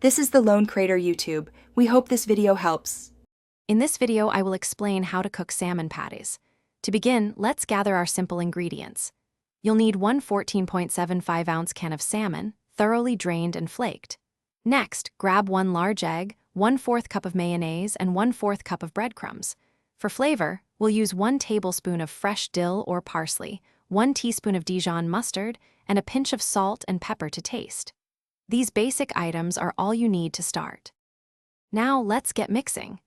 This is the Lone Crater YouTube. We hope this video helps. In this video, I will explain how to cook salmon patties. To begin, let's gather our simple ingredients. You'll need one 14.75-ounce can of salmon, thoroughly drained and flaked. Next, grab one large egg, 1/4 cup of mayonnaise, and 1/4 cup of breadcrumbs. For flavor, we'll use 1 tablespoon of fresh dill or parsley, 1 teaspoon of Dijon mustard, and a pinch of salt and pepper to taste. These basic items are all you need to start. Now let's get mixing.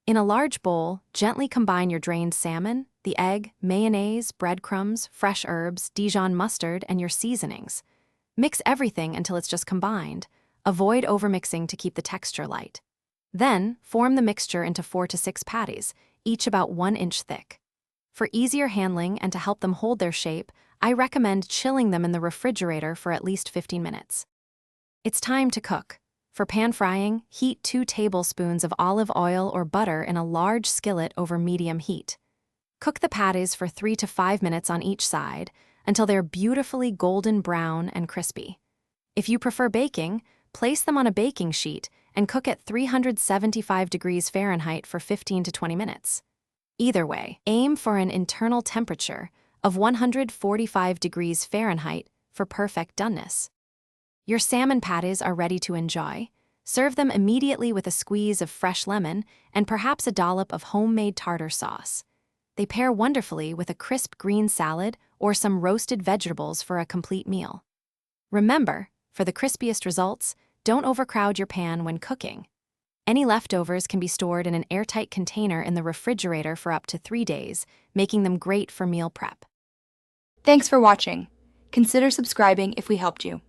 In a large bowl, gently combine your drained salmon, the egg, mayonnaise, breadcrumbs, fresh herbs, Dijon mustard, and your seasonings. Mix everything until it's just combined. Avoid overmixing to keep the texture light. Then, form the mixture into 4 to 6 patties, each about 1 inch thick. For easier handling and to help them hold their shape, I recommend chilling them in the refrigerator for at least 15 minutes. It's time to cook. For pan frying, heat 2 tablespoons of olive oil or butter in a large skillet over medium heat. Cook the patties for 3 to 5 minutes on each side until they're beautifully golden brown and crispy. If you prefer baking, place them on a baking sheet and cook at 375 degrees Fahrenheit for 15 to 20 minutes. Either way, aim for an internal temperature of 145 degrees Fahrenheit for perfect doneness. Your salmon patties are ready to enjoy. Serve them immediately with a squeeze of fresh lemon and perhaps a dollop of homemade tartar sauce. They pair wonderfully with a crisp green salad or some roasted vegetables for a complete meal. Remember, for the crispiest results, don't overcrowd your pan when cooking. Any leftovers can be stored in an airtight container in the refrigerator for up to 3 days, making them great for meal prep. Thanks for watching. Consider subscribing if we helped you.